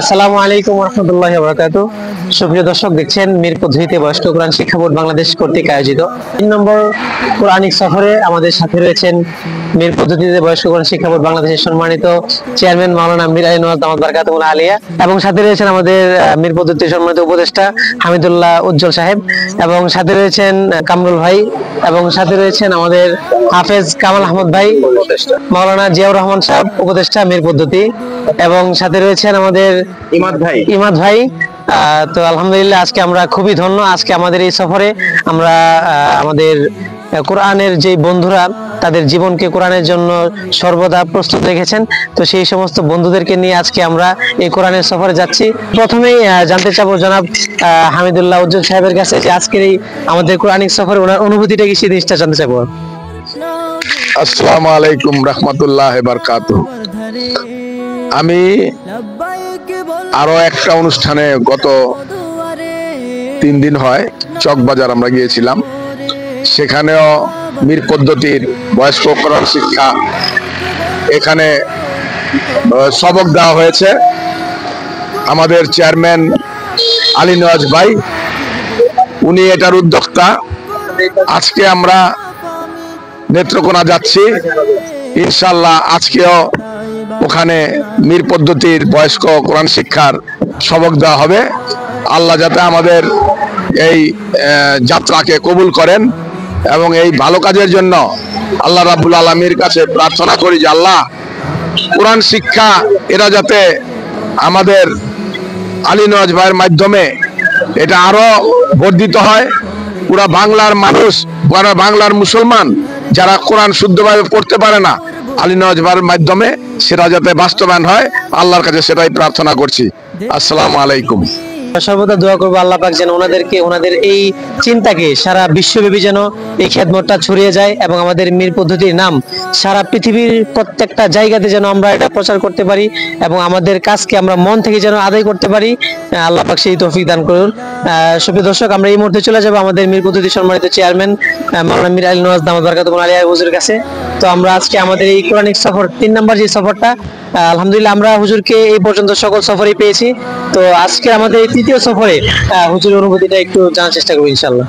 আসসালামু আলাইকুম ওয়া রাহমাতুল্লাহি ওয়া বারাকাতুহু। সুপ্রিয় দর্শক, দেখছেন মীর পদ্ধতিতে বয়স্ক কোরআন শিক্ষা বোর্ড বাংলাদেশ কর্তৃক আয়োজিত 3 নম্বর কোরআনিক সফরে আমাদের সাথে রয়েছেন মীর পদ্ধতিতে বয়স্ক কোরআন শিক্ষা বোর্ড বাংলাদেশের সম্মানিত চেয়ারম্যান মাওলানা মীর আলী নওয়াজ দামাত বারাকাতুহুল আলিয়া, এবং সাথে রয়েছেন আমাদের মীর পদ্ধতির সম্মানিত উপদেষ্টা হামিদুল্লাহ উজ্জ্বল সাহেব, এবং সাথে রয়েছেন কামরুল ভাই, এবং সাথে রয়েছেন আমাদের হাফেজ কামাল আহমদ ভাই, মাওলানা জিয়াউর রহমান সাহেব উপদেষ্টা মীর পদ্ধতি, এবং সাথে রয়েছেন আমাদের ইমাদ ভাই। তো আলহামদুলিল্লাহ, আজকে আমরা খুবই ধন্য। আজকে আমাদের এই সফরে আমরা আমাদের কোরআনের যে বন্ধুরা তাদের জীবনকে কোরআনের জন্য সর্বদা প্রস্তুত রেখেছেন, তো সেই সমস্ত বন্ধুদেরকে নিয়ে আজকে আমরা এই কোরআনের সফরে যাচ্ছি। প্রথমেই জানতে চাবো জনাব হামিদুল্লাহ উজ্জ্বল সাহেবের কাছে যে আজকের এই আমাদের কোরআনিক সফরে ওনার অনুভূতিটা কি, সেই জিনিসটা জানতে চাবো। আসসালামু আলাইকুম রাহমাতুল্লাহ বারাকাতুহু। আমি আরো একটা অনুষ্ঠানে গত 3 দিন হয় চকবাজার আমরা গিয়েছিলাম। সেখানেও মীর পদ্ধতির বয়স্ক কোরআন শিক্ষা এখানে সবক দেওয়া হয়েছে। আমাদের চেয়ারম্যান আলী নওয়াজ ভাই উনি এটার উদ্যোক্তা। আজকে আমরা নেত্রকোনা যাচ্ছি, ইনশাল্লাহ আজকেও ওখানে মীর পদ্ধতির বয়স্ক কোরআন শিক্ষার সবক দেওয়া হবে। আল্লাহ যাতে আমাদের এই যাত্রাকে কবুল করেন এবং এই ভালো কাজের জন্য আল্লাহ রাব্বুল আলামিনের কাছে প্রার্থনা করি যে আল্লাহ কোরআন শিক্ষা এরা যাতে আমাদের আলী নওয়াজ ভাইয়ের মাধ্যমে এটা আরো বর্ধিত হয়। পুরা বাংলার মানুষ, পুরা বাংলার মুসলমান যারা কোরআন শুদ্ধভাবে পড়তে পারে না, আলী নওয়াজ ভাইয়ের মাধ্যমে সেটা যাতে বাস্তবায়ন হয়, আল্লাহর কাছে সেটাই প্রার্থনা করছি। আসসালামু আলাইকুম। সর্বদা দোয়া করবো আল্লাহ পাক যেন ওনাদেরকে, ওনাদের এই চিন্তাকে সারা বিশ্বব্যাপী যেন এই খেদমতটা ছড়িয়ে যায়, এবং আমাদের মীর পদ্ধতির নাম সারা পৃথিবীর প্রত্যেকটা জায়গাতে যেন আমরা এটা প্রচার করতে পারি, এবং আমাদের কাজকে আমরা মন থেকে যেন আদায় করতে পারি। আল্লাহ পাক সেই তৌফিক দান করুন। সুপ্রিয় দর্শক, আমরা এই মুহূর্তে চলে যাবো আমাদের মীর পদ্ধতির সম্মানিত চেয়ারম্যান মাওলানা মীর আলী নওয়াজ দামাত বারাকাতুহুল আলিয়া হুজুরের কাছে। তো আমরা আজকে আমাদের এই কোরআনিক সফর 3 নম্বর যে সফরটা, আলহামদুলিল্লাহ আমরা হুজুরকে এই পর্যন্ত সকল সফরেই পেয়েছি। তো আজকে আমাদের এই 3য় সফরে হুজুরের অনুভূতিটা একটু জানার চেষ্টা করবো ইনশাআল্লাহ।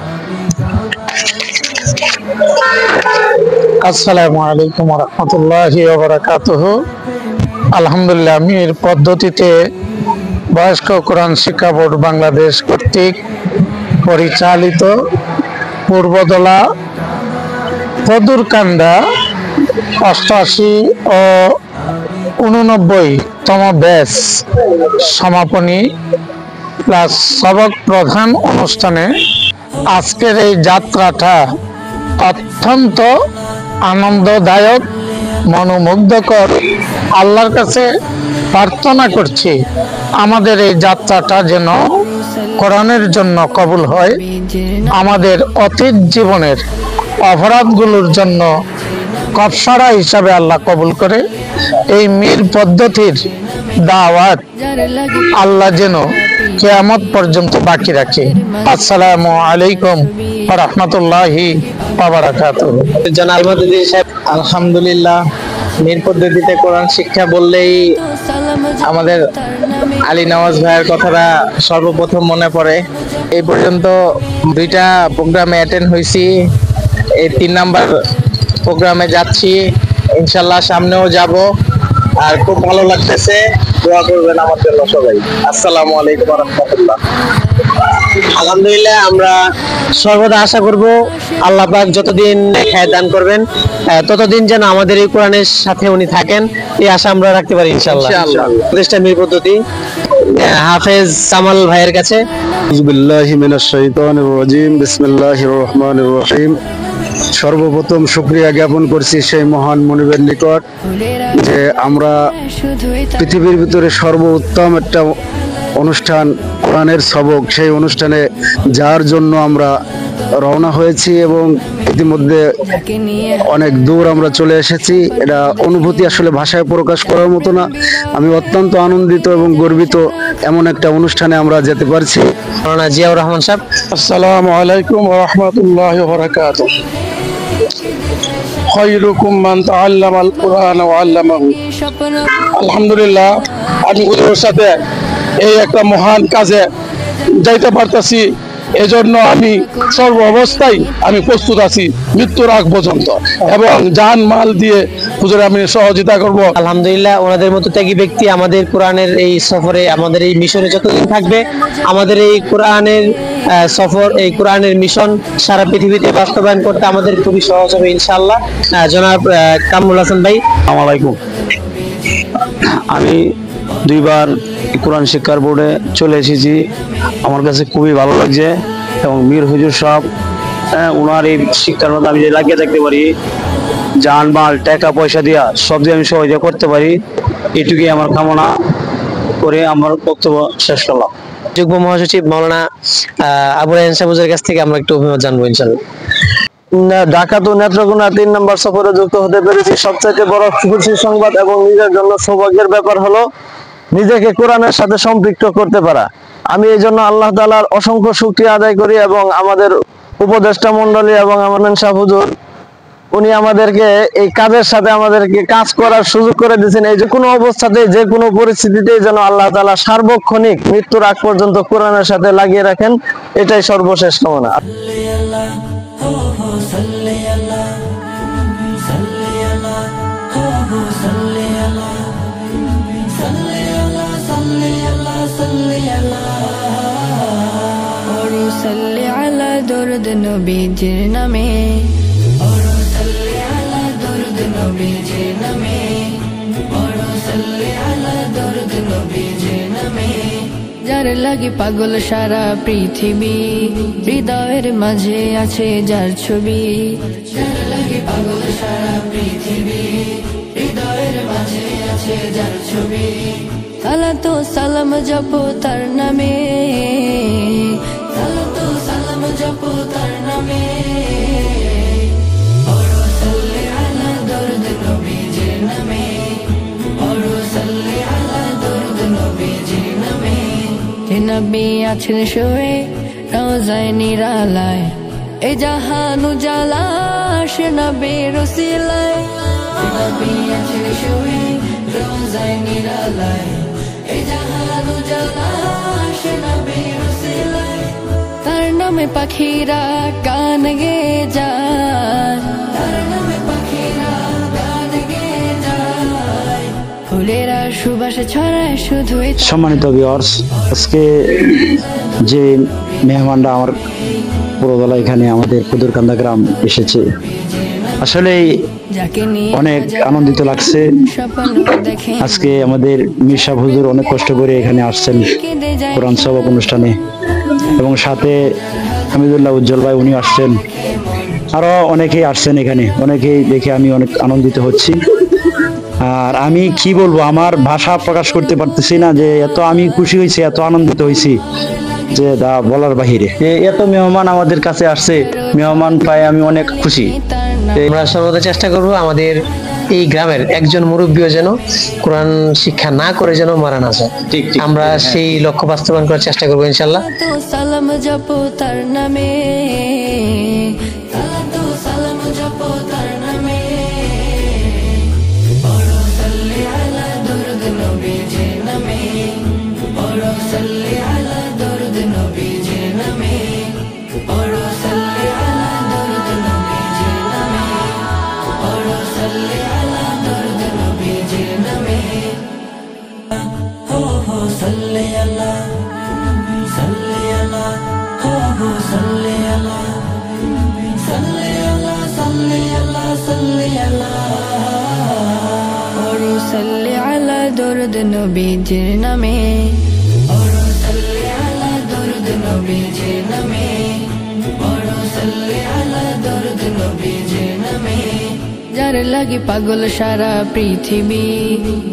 আসসালামু আলাইকুম ওয়া রাহমাতুল্লাহি ওয়া বারাকাতুহু। আলহামদুলিল্লাহ, মীর পদ্ধতিতে বয়স্ক কোরআন শিক্ষা বোর্ড বাংলাদেশ কর্তৃক পরিচালিত পূর্বদলা পদুরকান্দা 88 ও 89তম ব্যাচ সমাপনী প্লাস সবক প্রধান অনুষ্ঠানে আজকের এই যাত্রাটা অত্যন্ত আনন্দদায়ক, মনোমুগ্ধকর। আল্লাহর কাছে প্রার্থনা করছি আমাদের এই যাত্রাটা যেন কোরআনের জন্য কবুল হয়, আমাদের অতীত জীবনের অপরাধগুলোর জন্য কফারা হিসাবে আল্লাহ কবুল করে। এই মীর পদ্ধতির দাওয়াত আল্লাহ যেন কিয়ামত পর্যন্ত বাকি রাখে। আসসালামু আলাইকুম ওয়া রাহমাতুল্লাহি ওয়া বারাকাতুহু। জনাব ইমাদউদ্দিন সাহেব, আলহামদুলিল্লাহ মীর পদ্ধতিতে কোরআন শিক্ষা বললেই আমাদের আলী নওয়াজ ভাইয়ের কথাটা সর্বপ্রথম মনে পড়ে। এই পর্যন্ত 2টা প্রোগ্রামে অ্যাটেন্ড হয়েছি, এই 3 নাম্বার প্রোগ্রামে যাচ্ছি, ইনশাল্লাহ সামনেও যাব। আর খুব ভালো লাগতেছে, দোয়া করবেন আমার জন্য সবাই। আসসালামু আলাইকুম ওয়া রাহমাতুল্লাহ। আলহামদুলিল্লাহ, আমরা সর্বদা আশা করব আল্লাহ পাক যতদিন হায়াত দান করবেন ততদিন যেন আমাদের এই কোরআনের সাথে উনি থাকেন, এই আশা আমরা রাখতে পারি ইনশাআল্লাহ। উপদেষ্টা মীর পদ্ধতি হাফেজ কামাল ভাইয়ের কাছে। বিসমিল্লাহি মিনাশ শাইতানির রাজিম, বিসমিল্লাহির রহমানির রহিম। সর্বপ্রথম শুকরিয়া জ্ঞাপন করছি সেই মহান মনিবের নিকট যে আমরা পৃথিবীর ভিতরে সর্বোত্তম একটা অনুষ্ঠান কোরআনের সবক, সেই অনুষ্ঠানে যার জন্য আমরা রওনা হয়েছি এবং ইতিমধ্যে অনেক দূর আমরা চলে এসেছি। এটা অনুভূতি আসলে ভাষায় প্রকাশ করার মতো না। আমি অত্যন্ত আনন্দিত এবং গর্বিত এমন একটা অনুষ্ঠানে আমরা যেতে পারছি। মাওলানা জিয়াউর রহমান সাহেব। আসসালামু আলাইকুম ওয়া রাহমাতুল্লাহি ওয়া বারাকাতুহু। খায়রুকুম মান তাআল্লামাল কুরআন ওয়া আল্লামাহু। আলহামদুলিল্লাহ, আমি হুজুরের সাথে এই একটা মহান কাজে যাইতে পারতেছি। এজন্য আমি সর্ব অবস্থায় আমি প্রস্তুত আছি মৃত্যুর আগ পর্যন্ত, এবং জান মাল দিয়ে হুজুর আমি সহযোগিতা করব। আলহামদুলিল্লাহ, ওনাদের মতো ত্যাগী ব্যক্তি আমাদের কোরআনের এই সফরে, আমাদের এই মিশনে যতদিন থাকবে, আমাদের এই কোরআনের সফর, এই কোরআনের মিশন সারা পৃথিবীতে বাস্তবায়ন করতে আমাদের খুবই সহজ হবে ইনশাআল্লাহ। জনাব কামরুল হাসান ভাই। আসসালামু আলাইকুম। আমি দুইবার কোরআন শিক্ষার বোর্ডে চলে এসেছি, আমার কাছে খুবই ভালো লাগছে। এবং মীর হুজুর সাহেব, ওনার এই শিক্ষার মধ্যে আমি যে লাগিয়ে থাকতে পারি, জান মাল টাকা পয়সা দিয়া সব দিয়ে আমি সহযোগিতা করতে পারি, এটুকুই আমার কামনা করে আমার বক্তব্য শেষ করলাম। যুগ্ম মহাসচিব মাওলানা আবু রায়হান সাহেব হুজুরের কাছ থেকে আমরা একটু অভিমত জানবো ইনশাআল্লাহ। ঢাকা তো নেত্রকোনা 3 নম্বর সফরে যুক্ত হতে পেরেছি। সবচেয়ে বড় খুশির সংবাদ এবং নিজের জন্য সৌভাগ্যের ব্যাপার হলো নিজেকে কোরআনের সাথে সম্পৃক্ত করতে পারা। আমি এই জন্য আল্লাহ তাআলার অসংখ্য শুকরিয়া আদায় করি, এবং আমাদের উপদেষ্টা মণ্ডলী এবং আমার সাহেব হুজুর, উনি আমাদেরকে এই কাজের সাথে আমাদেরকে কাজ করার সুযোগ করে দিয়েছেন। এই যে কোনো অবস্থাতে, যে কোনো পরিস্থিতিতে যেন আল্লাহ তাআলা সার্বক্ষণিক মৃত্যুর আগ পর্যন্ত কোরআনের সাথে লাগিয়ে রাখেন, এটাই সর্বশেষ কামনা। সাল্লি আলা দরুদ নবীজির নামে, সাল্লি আলা দরুদ নবীজির নামে, সাল্লি আলা দরুদ নবীজির নামে। যার লাগি পাগল সারা পৃথিবী, হৃদয়ের মাঝে আছে যার ছবি। যার লাগি পাগল সারা পৃথিবী, হৃদয়ের মাঝে আছে যার ছবি। সালাতু সালাম জপো তার নামে, সালাতু সালাম জপো তার নামে। সাল্লি আলা দরুদ নবীজির নামে, সাল্লি আলা দরুদ নবীজির নামে। যে নবী আছেন শুয়ে রওজায় নিরালায়, এ জাহান উজালা সে নবীর ওসিলায়। যে নবী আছেন শুয়ে রওজায় নিরালায়, এ জাহান উজালা সে নবীর ওসিলায়। তার নামে পাখিরা গান গেয়ে যায়, তার নামে পাখিরা গান গেয়ে যায়। ফুলেরা সুবাস ছড়ায় শুধুই। সম্মানিত ভিউয়ার্স, আজকে যে মেহমানরা আমার পুরোবেলা এখানে আমাদের কুদুরকান্দা গ্রাম এসেছে, আসলে অনেক আনন্দিত লাগছে। আজকে আমাদের মীর সাহেব হুজুর অনেক কষ্ট করে এখানে আসছেন কোরআন সবক অনুষ্ঠানে, এবং সাথে হামিদুল্লাহ উজ্জ্বল ভাই উনি আসছেন, আরো অনেকেই আসছেন এখানে। অনেকেই দেখে আমি অনেক আনন্দিত হচ্ছি। আর আমি কি বলবো, আমার ভাষা প্রকাশ করতে পারতেছি না যে এত আমি খুশি হয়েছি, এত আনন্দিত হয়েছি যে তা বলার বাহিরে। এত মেহমান আমাদের কাছে আসছে, মেহমান পাই আমি অনেক খুশি। আমরা সর্বদা চেষ্টা করব আমাদের এই গ্রামের একজন মুরব্বীও যেন কোরআন শিক্ষা না করে যেন মারা না যায়। ঠিক, আমরা সেই লক্ষ্য বাস্তবায়ন করার চেষ্টা করবো ইনশাআল্লাহ। সালাম জপো তার নামে, সালাতু সালাম জপো তার নামে। সাল্লি আলা দরুদ নবীজির নামে, সাল্লি আলা দরুদ নবীজির নামে, সাল্লি আলা দরুদ নবীজির নামে, সাল্লি আলা দরুদ নবীজির নামে। সাল্লি আলা, সাল্লি আলা, সাল্লি আলা, সাল্লি আলা, সাল্লি আলা, সাল্লি আলা। সাল্লি আলা দরুদ নবীজির নামে, সাল্লি আলা দরুদ নবীজির নামে, সাল্লি আলা দরুদ নবীজির নামে। যার লাগি পাগল সারা পৃথিবী,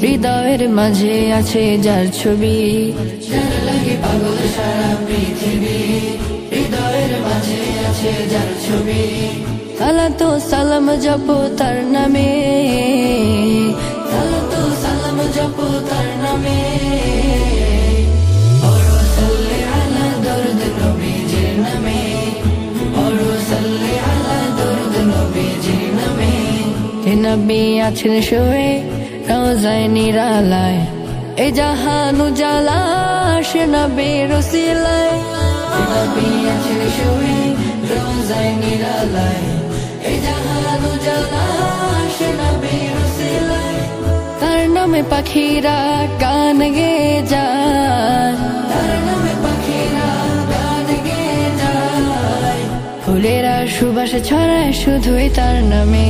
হৃদয়ের মাঝে আছে যার ছবি। যার লাগি পাগল সারা পৃথিবী, হৃদয়ের মাঝে আছে যার ছবি। সালাতু সালাম জপো তার নামে, সালাতু সালাম জপো তার নামে। সাল্লি আলা দরুদ নবীজির নামে, সাল্লি আলা দরুদ নবীজির নামে। যে নবী আছেন শুয়ে রওজায় নিরালায়, এ জাহান উজালা সে নবীর উসিলায় নবী আছেন শুয়ে রোজায় নিরালায় এই জাহান উজালা সে নবীর উসিলায় তার নামে পাখিরা গান গেয়ে যায় তার নামে পাখিরা গান গেয়ে যায় ফুলেরা সুবাসে ছড়ায় শুধুই তার নামে